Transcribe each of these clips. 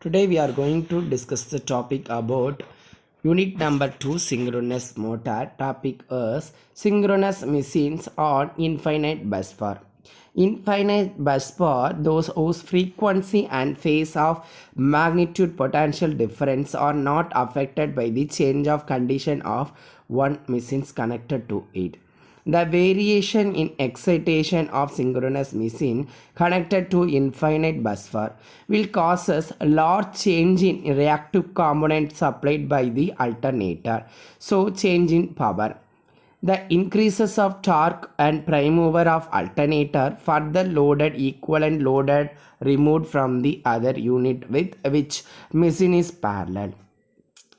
Today we are going to discuss the topic about unit number 2 synchronous motor. Topic is synchronous machines on infinite busbar. Infinite busbar, those whose frequency and phase of magnitude potential difference are not affected by the change of condition of one machine connected to it. The variation in excitation of synchronous machine connected to infinite busbar will cause a large change in reactive component supplied by the alternator, so change in power. The increases of torque and prime mover of alternator further loaded equivalent loaded removed from the other unit with which machine is parallel.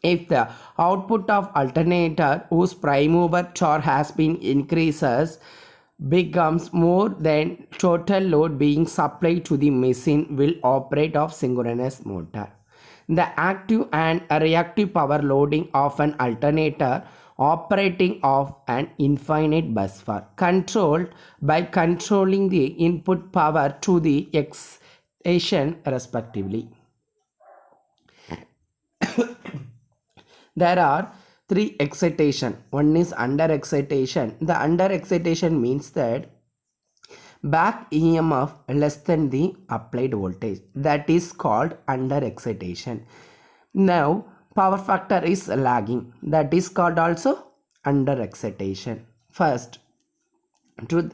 If the output of alternator whose prime mover torque has been increases becomes more than total load being supplied to the machine will operate of synchronous motor. The active and reactive power loading of an alternator operating of an infinite busbar controlled by controlling the input power to the excitation respectively. There are three excitation. One is under excitation. The under excitation means that back EMF less than the applied voltage. That is called under excitation. Now power factor is lagging. That is called also under excitation. First, to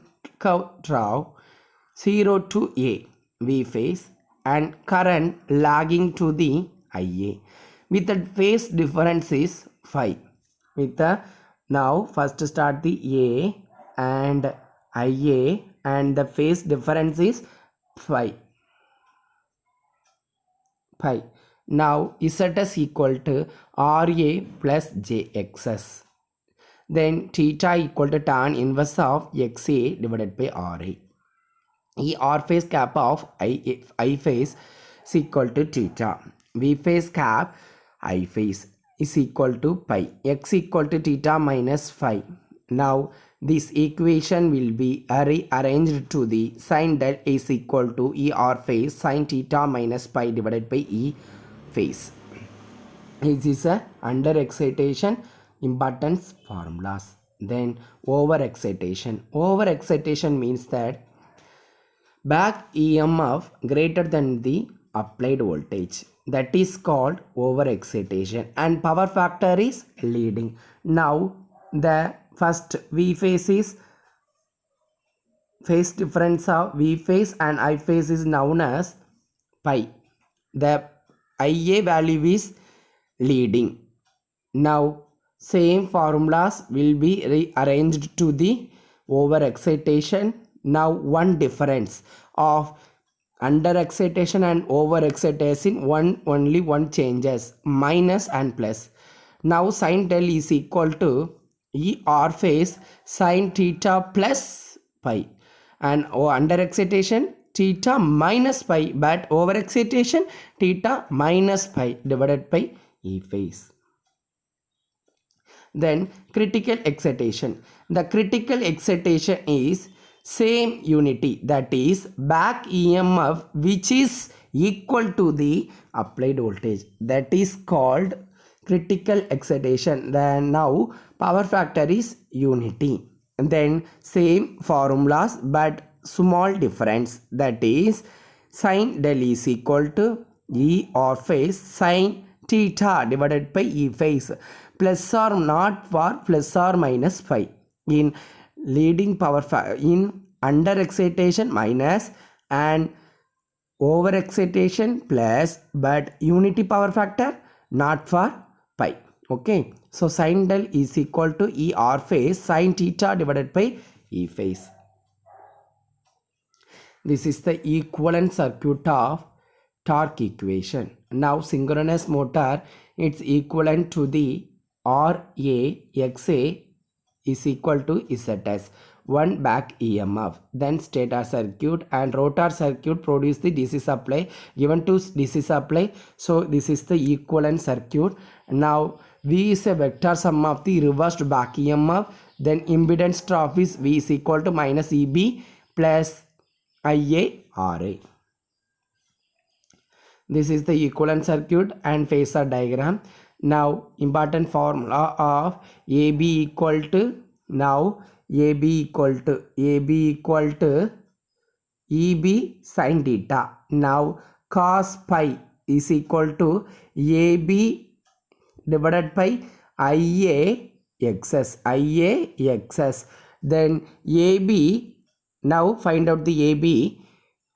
draw 0 to A V phase and current lagging to the IA with the phase difference is phi. With the now first start the A and IA and the phase difference is phi. Now Z equal to RA plus JXS. Then theta equal to tan inverse of XA divided by RA. R phase cap of I phase is equal to theta. V phase cap I phase is equal to pi. X equal to theta minus phi. Now this equation will be rearranged to the sin del is equal to ER phase sin theta minus pi divided by E phase. This is a under excitation importance formulas. Then over excitation. Over excitation means that back EMF greater than the applied voltage. That is called over excitation and power factor is leading. Now the first V phase is phase difference of V phase and I phase is known as pi. The IA value is leading. Now same formulas will be rearranged to the over excitation. Now one difference of under excitation and over excitation only one changes minus and plus. Now sin del is equal to ER phase sin theta plus pi and under excitation theta minus pi, but over excitation theta minus pi divided by E phase. Then critical excitation. The critical excitation is same unity, that is back EMF which is equal to the applied voltage. That is called critical excitation. Then now power factor is unity. And then same formulas but small difference, that is sin del is equal to ER phase sin theta divided by E phase, plus or not for plus or minus phi. In leading power in under excitation minus and over excitation plus, but unity power factor not for pi. Okay, so sin del is equal to ER phase sin theta divided by E phase. This is the equivalent circuit of torque equation. Now synchronous motor, it's equivalent to the RA is equal to ZS, one back EMF. Then stator circuit and rotor circuit produce the DC supply given to DC supply. So this is the equivalent circuit. Now V is a vector sum of the reversed back EMF. Then impedance drop is V is equal to minus EB plus IA RA. This is the equivalent circuit and phasor diagram. Now important formula of AB equal to, now AB equal to EB sin theta. Now cos pi is equal to AB divided by IA XS. Then AB, now find out the AB,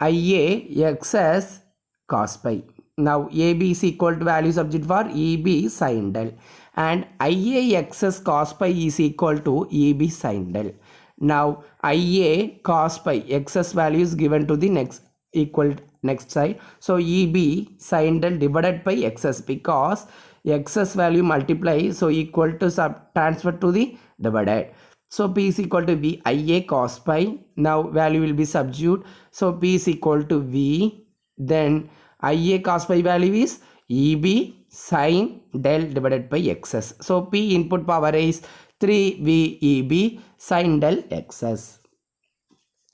IA XS cos pi. Now AB is equal to value subject for EB sin del, and IA XS cos pi is equal to EB sin del. Now IA cos pi XS value is given to the next side. So EB sin del divided by XS, because XS value multiply, so equal to transfer to the divided. So P is equal to V IA cos pi. Now value will be substitute. So P is equal to V. Then IA cos pi value is EB sin del divided by XS. So P input power is 3V EB sin del XS.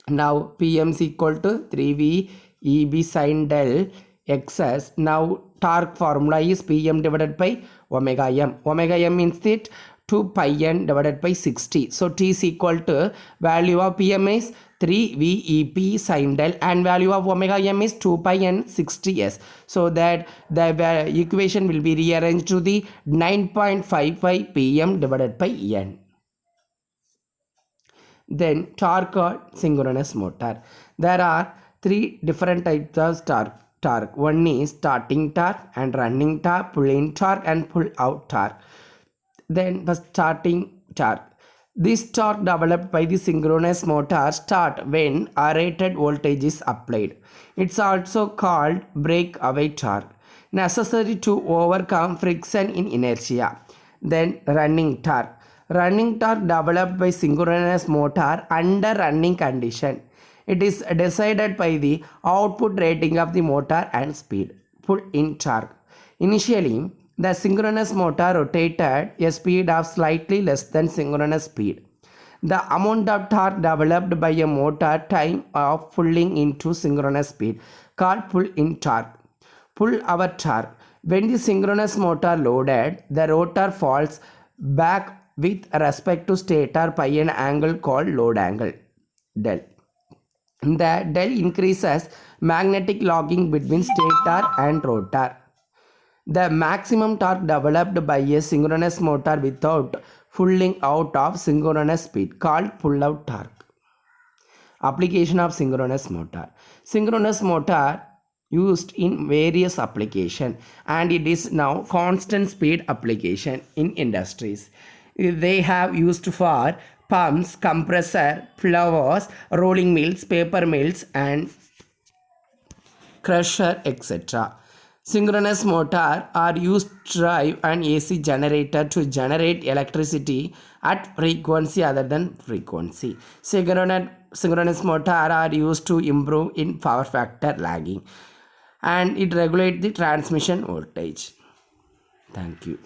Now PM is equal to 3V EB sin del XS. Now torque formula is PM divided by omega m. Omega m means that 2 pi n divided by 60. So T is equal to, value of PM is 3VEP sin del and value of omega m is 2 pi n 60s. So that the equation will be rearranged to the 9.55 PM divided by n. Then torque or synchronous motor. There are three different types of torque. One is starting torque and running torque, pull-in torque and pull-out torque. Then the starting torque. This torque developed by the synchronous motor start when a rated voltage is applied. It's also called breakaway torque, necessary to overcome friction in inertia. Then running torque. Running torque developed by synchronous motor under running condition. It is decided by the output rating of the motor and speed. Pull-in torque. Initially, the synchronous motor rotated a speed of slightly less than synchronous speed. The amount of torque developed by a motor time of pulling into synchronous speed, called pull-in torque. Pull-out torque. When the synchronous motor loaded, the rotor falls back with respect to stator by an angle called load angle, del. The del increases magnetic locking between stator and rotor. The maximum torque developed by a synchronous motor without pulling out of synchronous speed, called pull-out torque. Application of synchronous motor. Synchronous motor used in various applications, and it is now constant speed application in industries. They have used for pumps, compressor, plovers, rolling mills, paper mills and crusher, etc. Synchronous motor are used to drive an AC generator to generate electricity at frequency other than frequency. Synchronous motor are used to improve in power factor lagging, and it regulates the transmission voltage. Thank you.